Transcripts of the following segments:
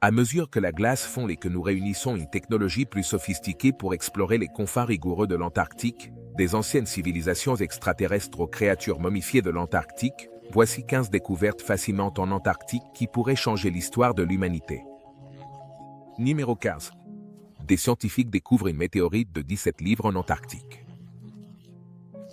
À mesure que la glace fond et que nous réunissons une technologie plus sophistiquée pour explorer les confins rigoureux de l'Antarctique, des anciennes civilisations extraterrestres aux créatures momifiées de l'Antarctique, voici 15 découvertes fascinantes en Antarctique qui pourraient changer l'histoire de l'humanité. Numéro 15. Des scientifiques découvrent une météorite de 17 livres en Antarctique.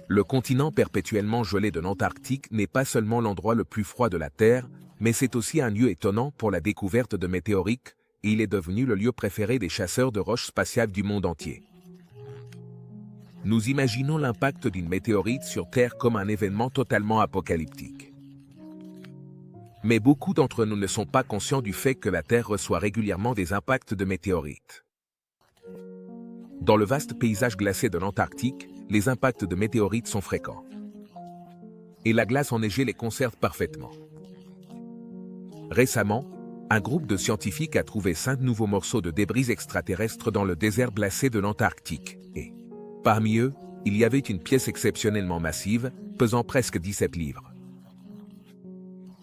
Le continent perpétuellement gelé de l'Antarctique n'est pas seulement l'endroit le plus froid de la Terre, mais c'est aussi un lieu étonnant pour la découverte de météorites, et il est devenu le lieu préféré des chasseurs de roches spatiales du monde entier. Nous imaginons l'impact d'une météorite sur Terre comme un événement totalement apocalyptique. Mais beaucoup d'entre nous ne sont pas conscients du fait que la Terre reçoit régulièrement des impacts de météorites. Dans le vaste paysage glacé de l'Antarctique, les impacts de météorites sont fréquents. Et la glace enneigée les conserve parfaitement. Récemment, un groupe de scientifiques a trouvé 5 nouveaux morceaux de débris extraterrestres dans le désert glacé de l'Antarctique, et parmi eux, il y avait une pièce exceptionnellement massive, pesant presque 17 livres.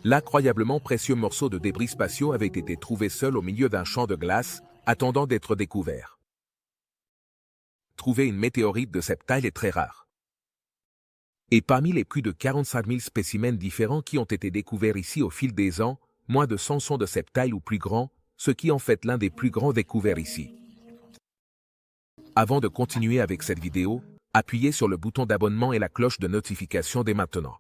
L'incroyablement précieux morceau de débris spatiaux avait été trouvé seul au milieu d'un champ de glace, attendant d'être découvert. Trouver une météorite de cette taille est très rare. Et parmi les plus de 45 000 spécimens différents qui ont été découverts ici au fil des ans, moins de 100 sont de cette taille ou plus grands, ce qui en fait l'un des plus grands découverts ici. Avant de continuer avec cette vidéo, appuyez sur le bouton d'abonnement et la cloche de notification dès maintenant.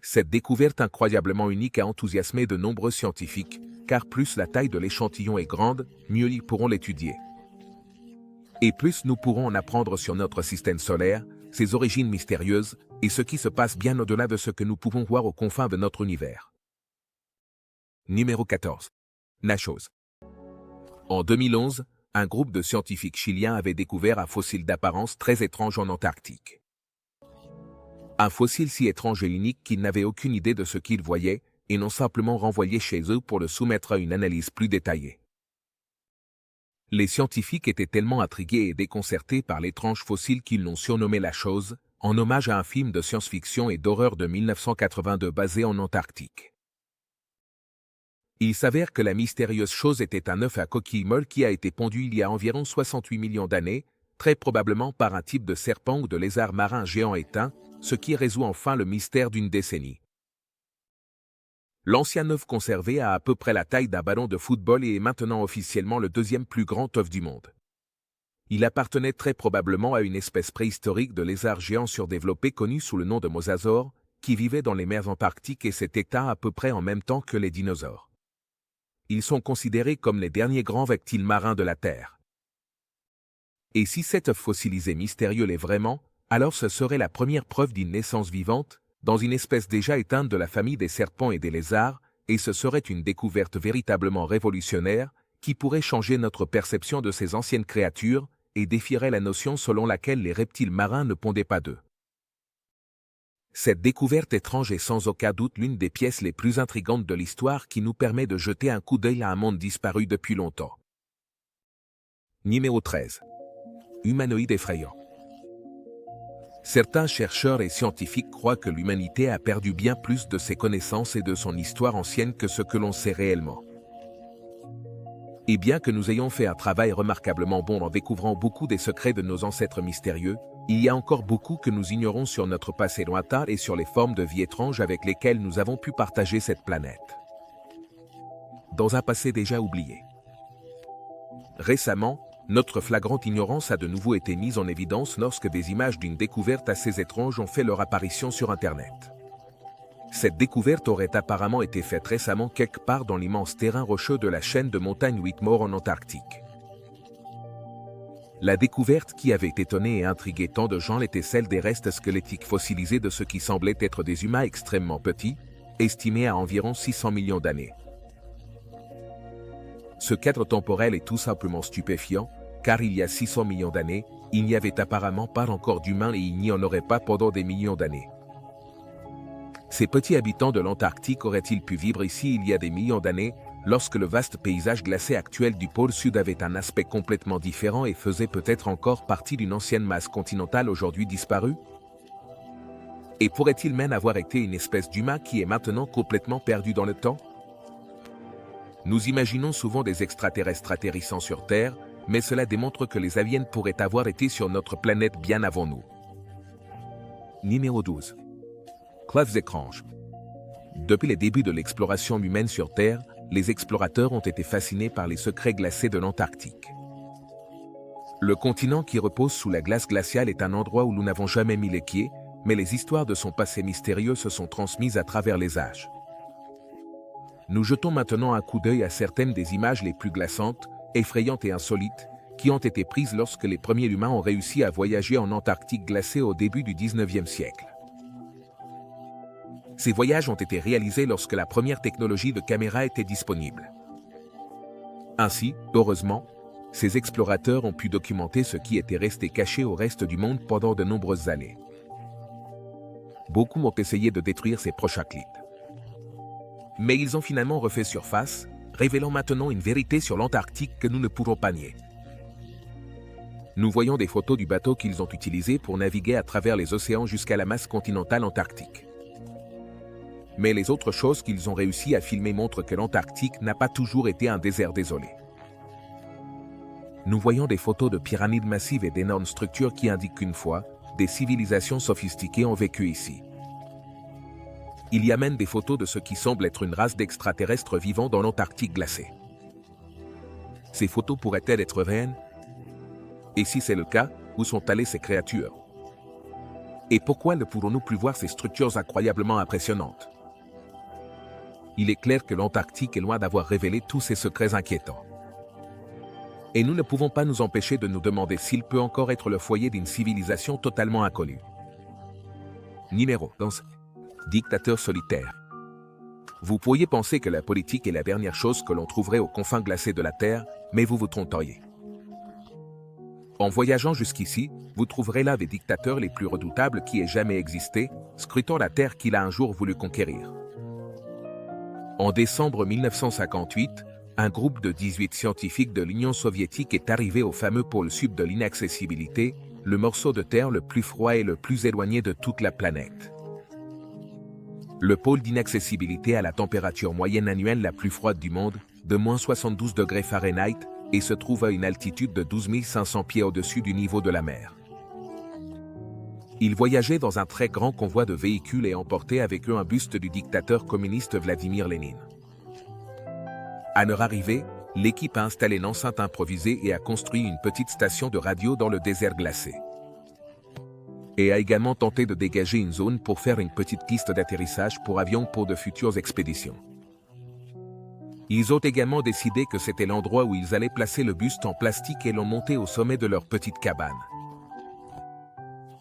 Cette découverte incroyablement unique a enthousiasmé de nombreux scientifiques, car plus la taille de l'échantillon est grande, mieux ils pourront l'étudier. Et plus nous pourrons en apprendre sur notre système solaire, ses origines mystérieuses, et ce qui se passe bien au-delà de ce que nous pouvons voir aux confins de notre univers. Numéro 14. Nachos. En 2011, un groupe de scientifiques chiliens avait découvert un fossile d'apparence très étrange en Antarctique. Un fossile si étrange et unique qu'ils n'avaient aucune idée de ce qu'ils voyaient, et n'ont simplement renvoyé chez eux pour le soumettre à une analyse plus détaillée. Les scientifiques étaient tellement intrigués et déconcertés par l'étrange fossile qu'ils l'ont surnommé la chose, en hommage à un film de science-fiction et d'horreur de 1982 basé en Antarctique. Il s'avère que la mystérieuse chose était un œuf à coquille molle qui a été pondu il y a environ 68 millions d'années, très probablement par un type de serpent ou de lézard marin géant éteint, ce qui résout enfin le mystère d'une décennie. L'ancien œuf conservé a à peu près la taille d'un ballon de football et est maintenant officiellement le deuxième plus grand œuf du monde. Il appartenait très probablement à une espèce préhistorique de lézard géant surdéveloppé connue sous le nom de mosasaure, qui vivait dans les mers antarctiques et s'est éteint à peu près en même temps que les dinosaures. Ils sont considérés comme les derniers grands reptiles marins de la Terre. Et si cet œuf fossilisé mystérieux l'est vraiment, alors ce serait la première preuve d'une naissance vivante, dans une espèce déjà éteinte de la famille des serpents et des lézards, et ce serait une découverte véritablement révolutionnaire, qui pourrait changer notre perception de ces anciennes créatures, et défierait la notion selon laquelle les reptiles marins ne pondaient pas d'œufs. Cette découverte étrange est sans aucun doute l'une des pièces les plus intrigantes de l'histoire qui nous permet de jeter un coup d'œil à un monde disparu depuis longtemps. Numéro 13. Humanoïde effrayant. Certains chercheurs et scientifiques croient que l'humanité a perdu bien plus de ses connaissances et de son histoire ancienne que ce que l'on sait réellement. Et bien que nous ayons fait un travail remarquablement bon en découvrant beaucoup des secrets de nos ancêtres mystérieux, il y a encore beaucoup que nous ignorons sur notre passé lointain et sur les formes de vie étranges avec lesquelles nous avons pu partager cette planète. Dans un passé déjà oublié. Récemment, notre flagrante ignorance a de nouveau été mise en évidence lorsque des images d'une découverte assez étrange ont fait leur apparition sur Internet. Cette découverte aurait apparemment été faite récemment quelque part dans l'immense terrain rocheux de la chaîne de montagnes Whitmore en Antarctique. La découverte qui avait étonné et intrigué tant de gens était celle des restes squelettiques fossilisés de ce qui semblait être des humains extrêmement petits, estimés à environ 600 millions d'années. Ce cadre temporel est tout simplement stupéfiant, car il y a 600 millions d'années, il n'y avait apparemment pas encore d'humains et il n'y en aurait pas pendant des millions d'années. Ces petits habitants de l'Antarctique auraient-ils pu vivre ici il y a des millions d'années, lorsque le vaste paysage glacé actuel du pôle Sud avait un aspect complètement différent et faisait peut-être encore partie d'une ancienne masse continentale aujourd'hui disparue? Et pourrait-il même avoir été une espèce d'humain qui est maintenant complètement perdu dans le temps? Nous imaginons souvent des extraterrestres atterrissant sur Terre, mais cela démontre que les aliens pourraient avoir été sur notre planète bien avant nous. Numéro 12. Clubs étranges. Depuis les débuts de l'exploration humaine sur Terre, les explorateurs ont été fascinés par les secrets glacés de l'Antarctique. Le continent qui repose sous la glace glaciale est un endroit où nous n'avons jamais mis les pieds, mais les histoires de son passé mystérieux se sont transmises à travers les âges. Nous jetons maintenant un coup d'œil à certaines des images les plus glaçantes, effrayantes et insolites, qui ont été prises lorsque les premiers humains ont réussi à voyager en Antarctique glacée au début du 19e siècle. Ces voyages ont été réalisés lorsque la première technologie de caméra était disponible. Ainsi, heureusement, ces explorateurs ont pu documenter ce qui était resté caché au reste du monde pendant de nombreuses années. Beaucoup ont essayé de détruire ces proches satellites. Mais ils ont finalement refait surface, révélant maintenant une vérité sur l'Antarctique que nous ne pouvons pas nier. Nous voyons des photos du bateau qu'ils ont utilisé pour naviguer à travers les océans jusqu'à la masse continentale antarctique. Mais les autres choses qu'ils ont réussi à filmer montrent que l'Antarctique n'a pas toujours été un désert désolé. Nous voyons des photos de pyramides massives et d'énormes structures qui indiquent qu'une fois, des civilisations sophistiquées ont vécu ici. Il y a même des photos de ce qui semble être une race d'extraterrestres vivant dans l'Antarctique glacée. Ces photos pourraient-elles être réelles? Et si c'est le cas, où sont allées ces créatures? Et pourquoi ne pourrons-nous plus voir ces structures incroyablement impressionnantes? Il est clair que l'Antarctique est loin d'avoir révélé tous ces secrets inquiétants. Et nous ne pouvons pas nous empêcher de nous demander s'il peut encore être le foyer d'une civilisation totalement inconnue. Numéro 11. Dictateur solitaire. Vous pourriez penser que la politique est la dernière chose que l'on trouverait aux confins glacés de la Terre, mais vous vous tromperiez. En voyageant jusqu'ici, vous trouverez là des dictateurs les plus redoutables qui aient jamais existé, scrutant la Terre qu'il a un jour voulu conquérir. En décembre 1958, un groupe de 18 scientifiques de l'Union soviétique est arrivé au fameux pôle sud de l'inaccessibilité, le morceau de terre le plus froid et le plus éloigné de toute la planète. Le pôle d'inaccessibilité a la température moyenne annuelle la plus froide du monde, de -72 degrés Fahrenheit, et se trouve à une altitude de 12 500 pieds au-dessus du niveau de la mer. Ils voyageaient dans un très grand convoi de véhicules et emportaient avec eux un buste du dictateur communiste Vladimir Lénine. À leur arrivée, l'équipe a installé une enceinte improvisée et a construit une petite station de radio dans le désert glacé. Et a également tenté de dégager une zone pour faire une petite piste d'atterrissage pour avions pour de futures expéditions. Ils ont également décidé que c'était l'endroit où ils allaient placer le buste en plastique et l'ont monté au sommet de leur petite cabane.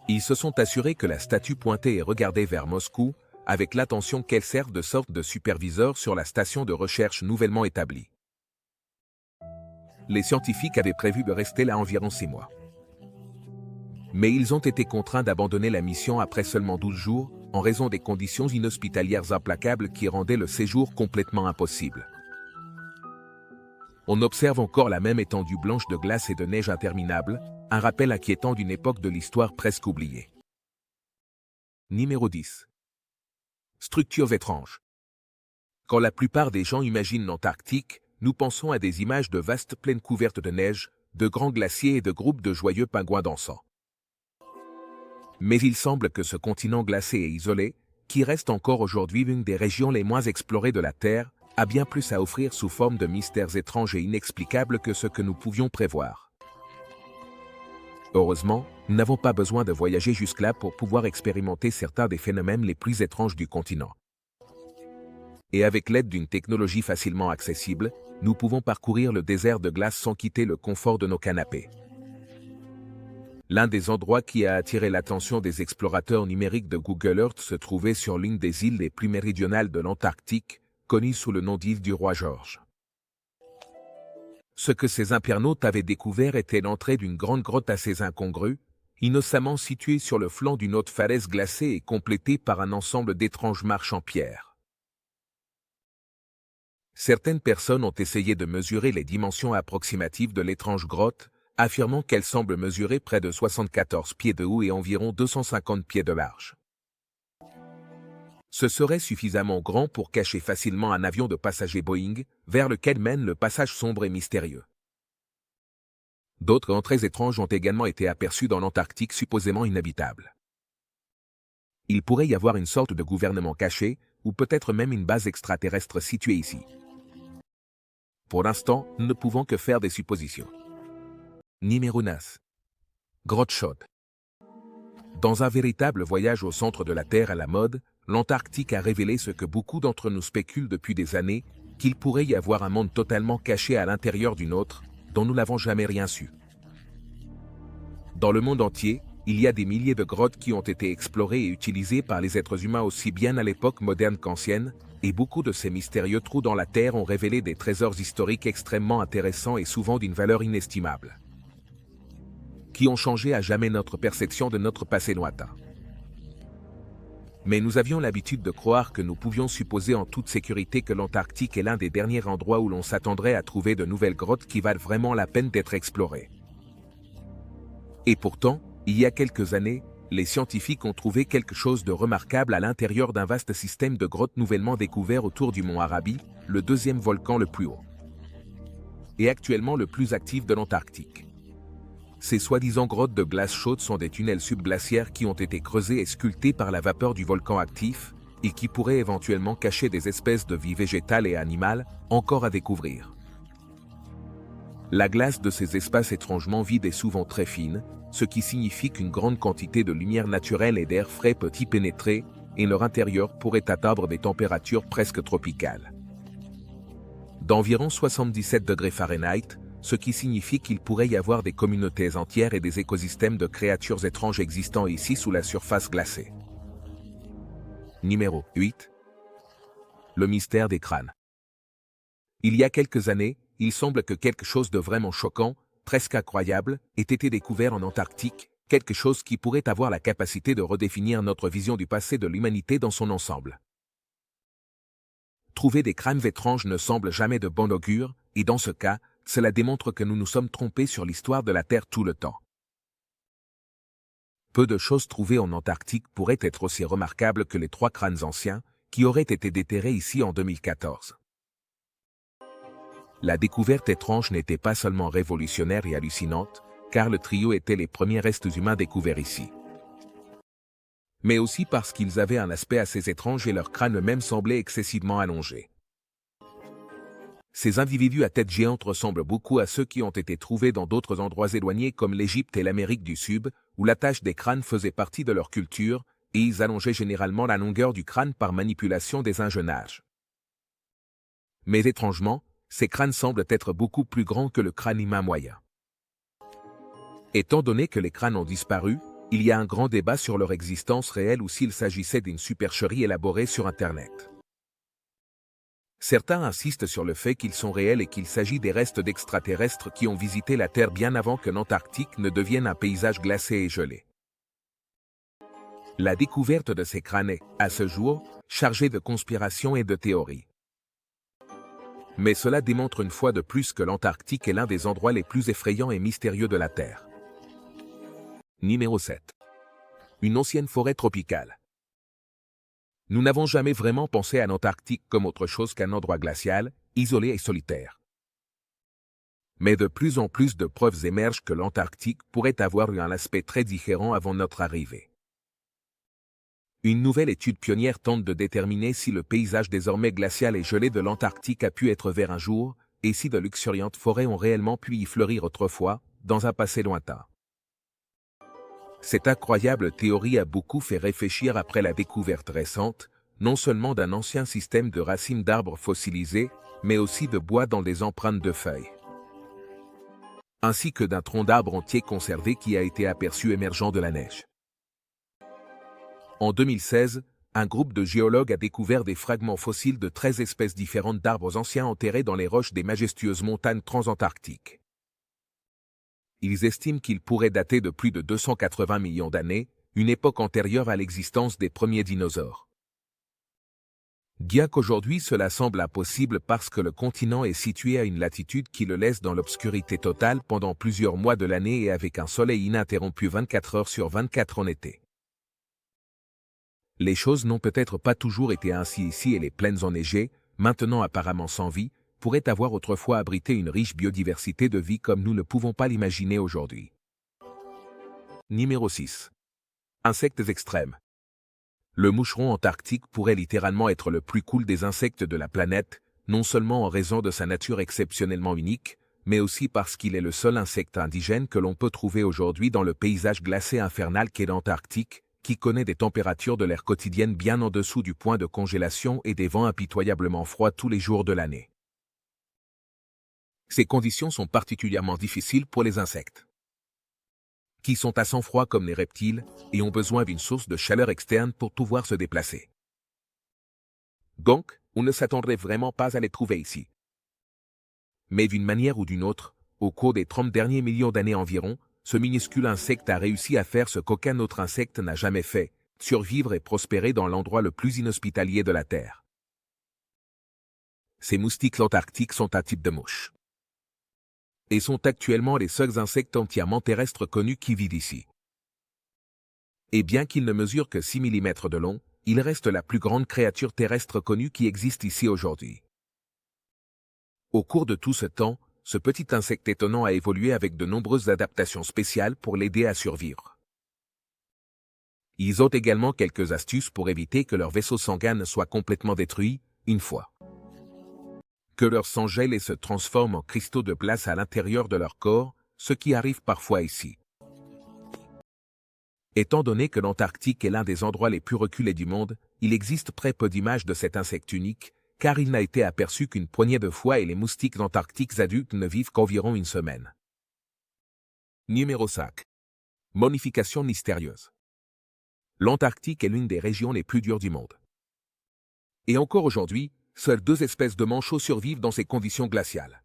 Ils se sont assurés que la statue pointait et regardait vers Moscou, avec l'intention qu'elle serve de sorte de superviseur sur la station de recherche nouvellement établie. Les scientifiques avaient prévu de rester là environ 6 mois. Mais ils ont été contraints d'abandonner la mission après seulement 12 jours, en raison des conditions inhospitalières implacables qui rendaient le séjour complètement impossible. On observe encore la même étendue blanche de glace et de neige interminable, un rappel inquiétant d'une époque de l'histoire presque oubliée. Numéro 10. Structures étranges. Quand la plupart des gens imaginent l'Antarctique, nous pensons à des images de vastes plaines couvertes de neige, de grands glaciers et de groupes de joyeux pingouins dansant. Mais il semble que ce continent glacé et isolé, qui reste encore aujourd'hui l'une des régions les moins explorées de la Terre, a bien plus à offrir sous forme de mystères étranges et inexplicables que ce que nous pouvions prévoir. Heureusement, nous n'avons pas besoin de voyager jusque-là pour pouvoir expérimenter certains des phénomènes les plus étranges du continent. Et avec l'aide d'une technologie facilement accessible, nous pouvons parcourir le désert de glace sans quitter le confort de nos canapés. L'un des endroits qui a attiré l'attention des explorateurs numériques de Google Earth se trouvait sur l'une des îles les plus méridionales de l'Antarctique, connue sous le nom d'île du Roi George. Ce que ces internautes avaient découvert était l'entrée d'une grande grotte assez incongrue, innocemment située sur le flanc d'une haute falaise glacée et complétée par un ensemble d'étranges marches en pierre. Certaines personnes ont essayé de mesurer les dimensions approximatives de l'étrange grotte, affirmant qu'elle semble mesurer près de 74 pieds de haut et environ 250 pieds de large. Ce serait suffisamment grand pour cacher facilement un avion de passagers Boeing, vers lequel mène le passage sombre et mystérieux. D'autres entrées étranges ont également été aperçues dans l'Antarctique supposément inhabitable. Il pourrait y avoir une sorte de gouvernement caché, ou peut-être même une base extraterrestre située ici. Pour l'instant, nous ne pouvons que faire des suppositions. Numéro 9. Grotte chaude. Dans un véritable voyage au centre de la Terre à la mode, l'Antarctique a révélé ce que beaucoup d'entre nous spéculent depuis des années, qu'il pourrait y avoir un monde totalement caché à l'intérieur d'une autre, dont nous n'avons jamais rien su. Dans le monde entier, il y a des milliers de grottes qui ont été explorées et utilisées par les êtres humains aussi bien à l'époque moderne qu'ancienne, et beaucoup de ces mystérieux trous dans la Terre ont révélé des trésors historiques extrêmement intéressants et souvent d'une valeur inestimable, qui ont changé à jamais notre perception de notre passé lointain. Mais nous avions l'habitude de croire que nous pouvions supposer en toute sécurité que l'Antarctique est l'un des derniers endroits où l'on s'attendrait à trouver de nouvelles grottes qui valent vraiment la peine d'être explorées. Et pourtant, il y a quelques années, les scientifiques ont trouvé quelque chose de remarquable à l'intérieur d'un vaste système de grottes nouvellement découvert autour du mont Arabi, le deuxième volcan le plus haut, et actuellement le plus actif de l'Antarctique. Ces soi-disant grottes de glace chaude sont des tunnels subglaciaires qui ont été creusés et sculptés par la vapeur du volcan actif, et qui pourraient éventuellement cacher des espèces de vie végétale et animale, encore à découvrir. La glace de ces espaces étrangement vides est souvent très fine, ce qui signifie qu'une grande quantité de lumière naturelle et d'air frais peut y pénétrer, et leur intérieur pourrait atteindre des températures presque tropicales, d'environ 77 degrés Fahrenheit, ce qui signifie qu'il pourrait y avoir des communautés entières et des écosystèmes de créatures étranges existant ici sous la surface glacée. Numéro 8. Le mystère des crânes. Il y a quelques années, il semble que quelque chose de vraiment choquant, presque incroyable, ait été découvert en Antarctique, quelque chose qui pourrait avoir la capacité de redéfinir notre vision du passé de l'humanité dans son ensemble. Trouver des crânes étranges ne semble jamais de bon augure, et dans ce cas, cela démontre que nous nous sommes trompés sur l'histoire de la Terre tout le temps. Peu de choses trouvées en Antarctique pourraient être aussi remarquables que les 3 crânes anciens, qui auraient été déterrés ici en 2014. La découverte étrange n'était pas seulement révolutionnaire et hallucinante, car le trio était les premiers restes humains découverts ici, mais aussi parce qu'ils avaient un aspect assez étrange et leur crâne eux-mêmes semblait excessivement allongé. Ces individus à tête géante ressemblent beaucoup à ceux qui ont été trouvés dans d'autres endroits éloignés comme l'Égypte et l'Amérique du Sud, où la tache des crânes faisait partie de leur culture, et ils allongeaient généralement la longueur du crâne par manipulation des un jeune âge. Mais étrangement, ces crânes semblent être beaucoup plus grands que le crâne humain moyen. Étant donné que les crânes ont disparu, il y a un grand débat sur leur existence réelle ou s'il s'agissait d'une supercherie élaborée sur Internet. Certains insistent sur le fait qu'ils sont réels et qu'il s'agit des restes d'extraterrestres qui ont visité la Terre bien avant que l'Antarctique ne devienne un paysage glacé et gelé. La découverte de ces crânes est, à ce jour, chargée de conspirations et de théories. Mais cela démontre une fois de plus que l'Antarctique est l'un des endroits les plus effrayants et mystérieux de la Terre. Numéro 7. Une ancienne forêt tropicale. Nous n'avons jamais vraiment pensé à l'Antarctique comme autre chose qu'un endroit glacial, isolé et solitaire. Mais de plus en plus de preuves émergent que l'Antarctique pourrait avoir eu un aspect très différent avant notre arrivée. Une nouvelle étude pionnière tente de déterminer si le paysage désormais glacial et gelé de l'Antarctique a pu être vert un jour, et si de luxuriantes forêts ont réellement pu y fleurir autrefois, dans un passé lointain. Cette incroyable théorie a beaucoup fait réfléchir après la découverte récente, non seulement d'un ancien système de racines d'arbres fossilisés, mais aussi de bois dans des empreintes de feuilles, ainsi que d'un tronc d'arbre entier conservé qui a été aperçu émergeant de la neige. En 2016, un groupe de géologues a découvert des fragments fossiles de 13 espèces différentes d'arbres anciens enterrés dans les roches des majestueuses montagnes transantarctiques. Ils estiment qu'ils pourraient dater de plus de 280 millions d'années, une époque antérieure à l'existence des premiers dinosaures. Bien qu'aujourd'hui cela semble impossible parce que le continent est situé à une latitude qui le laisse dans l'obscurité totale pendant plusieurs mois de l'année et avec un soleil ininterrompu 24 heures sur 24 en été. Les choses n'ont peut-être pas toujours été ainsi ici et les plaines enneigées, maintenant apparemment sans vie, pourraient avoir autrefois abrité une riche biodiversité de vie comme nous ne pouvons pas l'imaginer aujourd'hui. Numéro 6. Insectes extrêmes. Le moucheron antarctique pourrait littéralement être le plus cool des insectes de la planète, non seulement en raison de sa nature exceptionnellement unique, mais aussi parce qu'il est le seul insecte indigène que l'on peut trouver aujourd'hui dans le paysage glacé infernal qu'est l'Antarctique, qui connaît des températures de l'air quotidiennes bien en dessous du point de congélation et des vents impitoyablement froids tous les jours de l'année. Ces conditions sont particulièrement difficiles pour les insectes, qui sont à sang froid comme les reptiles et ont besoin d'une source de chaleur externe pour pouvoir se déplacer. Donc, on ne s'attendrait vraiment pas à les trouver ici. Mais d'une manière ou d'une autre, au cours des 30 derniers millions d'années environ, ce minuscule insecte a réussi à faire ce qu'aucun autre insecte n'a jamais fait, survivre et prospérer dans l'endroit le plus inhospitalier de la Terre. Ces moustiques antarctiques sont un type de mouche, et sont actuellement les seuls insectes entièrement terrestres connus qui vivent ici. Et bien qu'ils ne mesurent que 6 mm de long, il reste la plus grande créature terrestre connue qui existe ici aujourd'hui. Au cours de tout ce temps, ce petit insecte étonnant a évolué avec de nombreuses adaptations spéciales pour l'aider à survivre. Ils ont également quelques astuces pour éviter que leur vaisseau sanguin ne soit complètement détruit, une fois que leur sang gèle et se transforme en cristaux de glace à l'intérieur de leur corps, ce qui arrive parfois ici. Étant donné que l'Antarctique est l'un des endroits les plus reculés du monde, il existe très peu d'images de cet insecte unique, car il n'a été aperçu qu'une poignée de fois et les moustiques antarctiques adultes ne vivent qu'environ une semaine. Numéro 5. Momification mystérieuse. L'Antarctique est l'une des régions les plus dures du monde. Et encore aujourd'hui, seules 2 espèces de manchots survivent dans ces conditions glaciales.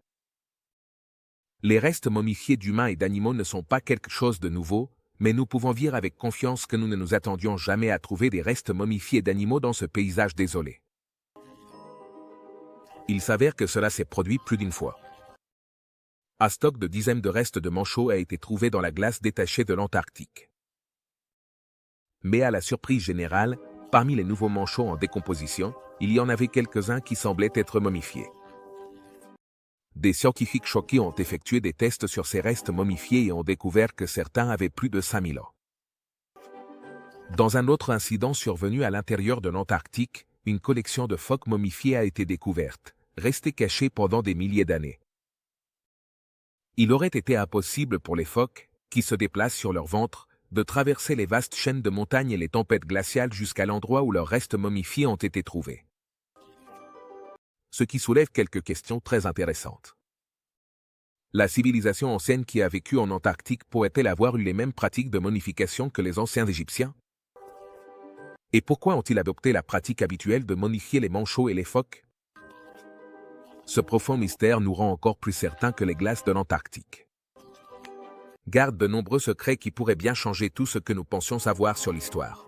Les restes momifiés d'humains et d'animaux ne sont pas quelque chose de nouveau, mais nous pouvons dire avec confiance que nous ne nous attendions jamais à trouver des restes momifiés d'animaux dans ce paysage désolé. Il s'avère que cela s'est produit plus d'une fois. Un stock de dizaines de restes de manchots a été trouvé dans la glace détachée de l'Antarctique. Mais à la surprise générale, parmi les nouveaux manchots en décomposition, il y en avait quelques-uns qui semblaient être momifiés. Des scientifiques choqués ont effectué des tests sur ces restes momifiés et ont découvert que certains avaient plus de 5000 ans. Dans un autre incident survenu à l'intérieur de l'Antarctique, une collection de phoques momifiés a été découverte, restée cachée pendant des milliers d'années. Il aurait été impossible pour les phoques, qui se déplacent sur leur ventre, de traverser les vastes chaînes de montagnes et les tempêtes glaciales jusqu'à l'endroit où leurs restes momifiés ont été trouvés. Ce qui soulève quelques questions très intéressantes. La civilisation ancienne qui a vécu en Antarctique pourrait-elle avoir eu les mêmes pratiques de momification que les anciens Égyptiens? Et pourquoi ont-ils adopté la pratique habituelle de momifier les manchots et les phoques? Ce profond mystère nous rend encore plus certains que les glaces de l'Antarctique gardent de nombreux secrets qui pourraient bien changer tout ce que nous pensions savoir sur l'histoire.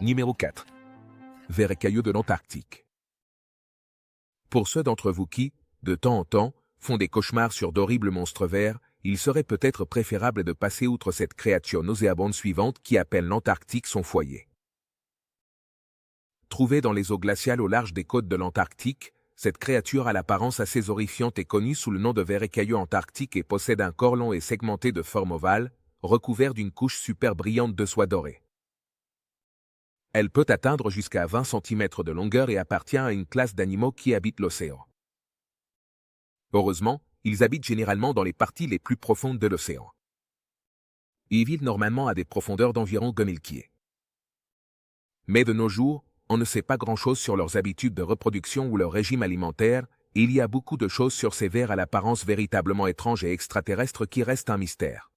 Numéro 4. Vers écailleux de l'Antarctique. Pour ceux d'entre vous qui, de temps en temps, font des cauchemars sur d'horribles monstres verts, il serait peut-être préférable de passer outre cette créature nauséabonde suivante qui appelle l'Antarctique son foyer. Trouvée dans les eaux glaciales au large des côtes de l'Antarctique, cette créature a l'apparence assez horrifiante et connue sous le nom de ver écailleux antarctique et possède un corps long et segmenté de forme ovale, recouvert d'une couche super brillante de soie dorée. Elle peut atteindre jusqu'à 20 cm de longueur et appartient à une classe d'animaux qui habitent l'océan. Heureusement, ils habitent généralement dans les parties les plus profondes de l'océan. Ils vivent normalement à des profondeurs d'environ 2000 pieds. Mais de nos jours, on ne sait pas grand-chose sur leurs habitudes de reproduction ou leur régime alimentaire, et il y a beaucoup de choses sur ces vers à l'apparence véritablement étrange et extraterrestre qui restent un mystère.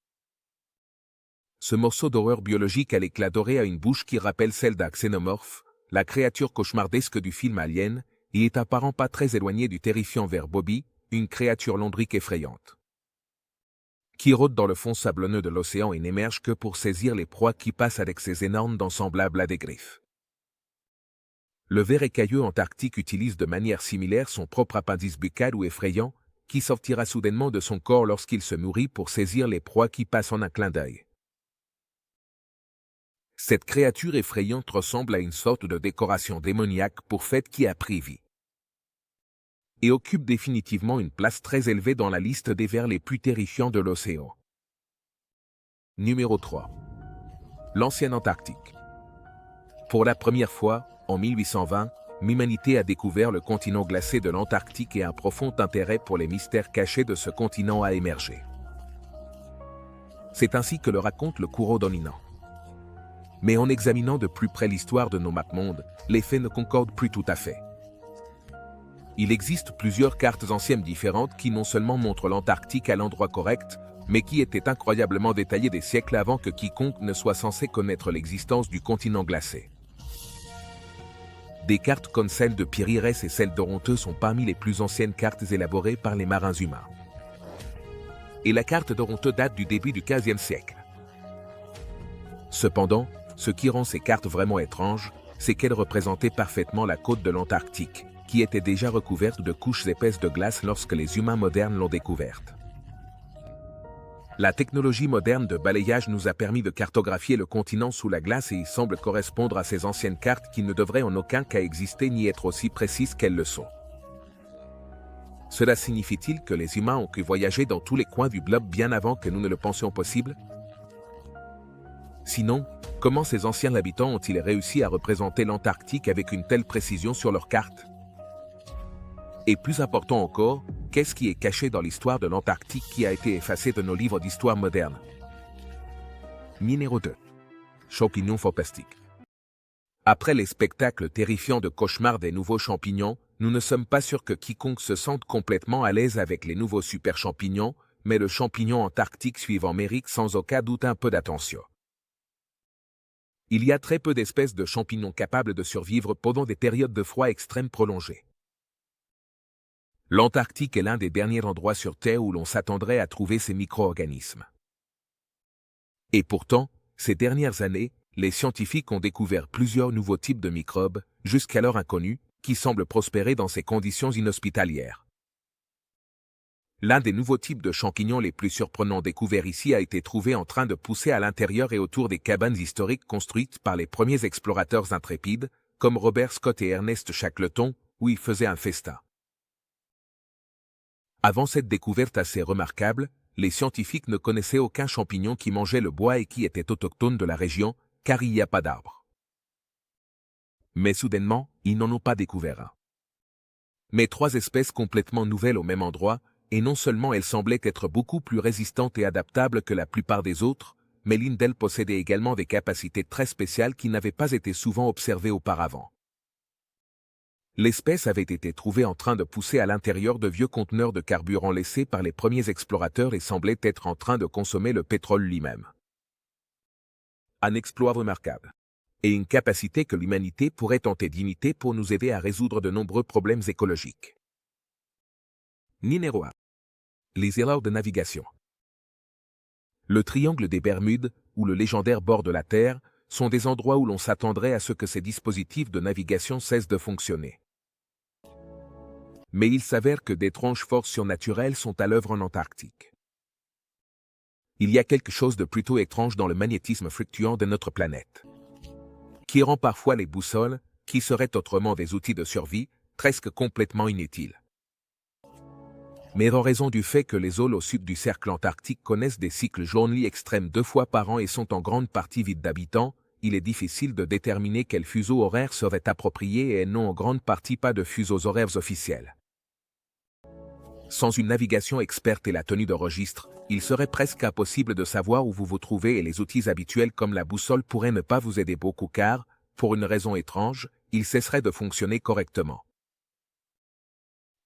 Ce morceau d'horreur biologique à l'éclat doré a une bouche qui rappelle celle d'un xénomorphe, la créature cauchemardesque du film Alien, et est apparemment pas très éloigné du terrifiant ver Bobby, une créature londrique effrayante, qui rôde dans le fond sablonneux de l'océan et n'émerge que pour saisir les proies qui passent avec ses énormes dents semblables à des griffes. Le ver écailleux antarctique utilise de manière similaire son propre appendice buccal ou effrayant, qui sortira soudainement de son corps lorsqu'il se nourrit pour saisir les proies qui passent en un clin d'œil. Cette créature effrayante ressemble à une sorte de décoration démoniaque pour fête qui a pris vie. Et occupe définitivement une place très élevée dans la liste des vers les plus terrifiants de l'océan. Numéro 3. L'ancienne Antarctique. Pour la première fois, en 1820, l'humanité a découvert le continent glacé de l'Antarctique et un profond intérêt pour les mystères cachés de ce continent a émergé. C'est ainsi que le raconte le Kuro Doninant. Mais en examinant de plus près l'histoire de nos mapmondes, les faits ne concordent plus tout à fait. Il existe plusieurs cartes anciennes différentes qui non seulement montrent l'Antarctique à l'endroit correct, mais qui étaient incroyablement détaillées des siècles avant que quiconque ne soit censé connaître l'existence du continent glacé. Des cartes comme celle de Pirières et celle d'Oronte sont parmi les plus anciennes cartes élaborées par les marins humains. Et la carte d'Oronte date du début du XVe siècle. Cependant, ce qui rend ces cartes vraiment étranges, c'est qu'elles représentaient parfaitement la côte de l'Antarctique, qui était déjà recouverte de couches épaisses de glace lorsque les humains modernes l'ont découverte. La technologie moderne de balayage nous a permis de cartographier le continent sous la glace et il semble correspondre à ces anciennes cartes qui ne devraient en aucun cas exister ni être aussi précises qu'elles le sont. Cela signifie-t-il que les humains ont pu voyager dans tous les coins du globe bien avant que nous ne le pensions possible? Sinon, comment ces anciens habitants ont-ils réussi à représenter l'Antarctique avec une telle précision sur leurs cartes? Et plus important encore, qu'est-ce qui est caché dans l'histoire de l'Antarctique qui a été effacé de nos livres d'histoire moderne? Numéro 2. Champignons fantastiques. Après les spectacles terrifiants de cauchemars des nouveaux champignons, nous ne sommes pas sûrs que quiconque se sente complètement à l'aise avec les nouveaux super champignons, mais le champignon antarctique suivant mérite sans aucun doute un peu d'attention. Il y a très peu d'espèces de champignons capables de survivre pendant des périodes de froid extrême prolongées. L'Antarctique est l'un des derniers endroits sur Terre où l'on s'attendrait à trouver ces micro-organismes. Et pourtant, ces dernières années, les scientifiques ont découvert plusieurs nouveaux types de microbes, jusqu'alors inconnus, qui semblent prospérer dans ces conditions inhospitalières. L'un des nouveaux types de champignons les plus surprenants découverts ici a été trouvé en train de pousser à l'intérieur et autour des cabanes historiques construites par les premiers explorateurs intrépides, comme Robert Scott et Ernest Shackleton, où ils faisaient un festin. Avant cette découverte assez remarquable, les scientifiques ne connaissaient aucun champignon qui mangeait le bois et qui était autochtone de la région, car il n'y a pas d'arbres. Mais soudainement, ils n'en ont pas découvert un. Mais 3 espèces complètement nouvelles au même endroit, et non seulement elles semblaient être beaucoup plus résistantes et adaptables que la plupart des autres, mais l'une d'elles possédait également des capacités très spéciales qui n'avaient pas été souvent observées auparavant. L'espèce avait été trouvée en train de pousser à l'intérieur de vieux conteneurs de carburant laissés par les premiers explorateurs et semblait être en train de consommer le pétrole lui-même. Un exploit remarquable. Et une capacité que l'humanité pourrait tenter d'imiter pour nous aider à résoudre de nombreux problèmes écologiques. Numéro 1. Les erreurs de navigation. Le triangle des Bermudes, ou le légendaire bord de la Terre, sont des endroits où l'on s'attendrait à ce que ces dispositifs de navigation cessent de fonctionner. Mais il s'avère que d'étranges forces surnaturelles sont à l'œuvre en Antarctique. Il y a quelque chose de plutôt étrange dans le magnétisme fluctuant de notre planète, qui rend parfois les boussoles, qui seraient autrement des outils de survie, presque complètement inutiles. Mais en raison du fait que les zones au sud du cercle antarctique connaissent des cycles journaliers extrêmes 2 fois par an et sont en grande partie vides d'habitants, il est difficile de déterminer quel fuseau horaire serait approprié et n'ont en grande partie pas de fuseaux horaires officiels. Sans une navigation experte et la tenue de registre, il serait presque impossible de savoir où vous vous trouvez et les outils habituels comme la boussole pourraient ne pas vous aider beaucoup car, pour une raison étrange, ils cesseraient de fonctionner correctement.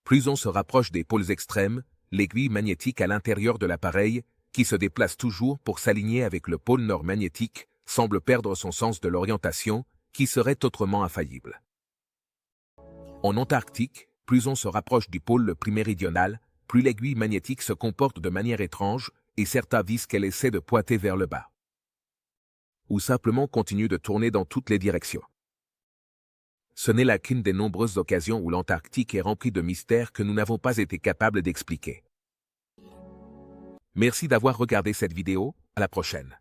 Plus on se rapproche des pôles extrêmes, l'aiguille magnétique à l'intérieur de l'appareil, qui se déplace toujours pour s'aligner avec le pôle nord magnétique, semble perdre son sens de l'orientation, qui serait autrement infaillible. En Antarctique, plus on se rapproche du pôle le plus méridional, plus l'aiguille magnétique se comporte de manière étrange, et certains disent qu'elle essaie de pointer vers le bas. Ou simplement continue de tourner dans toutes les directions. Ce n'est là qu'une des nombreuses occasions où l'Antarctique est remplie de mystères que nous n'avons pas été capables d'expliquer. Merci d'avoir regardé cette vidéo, à la prochaine.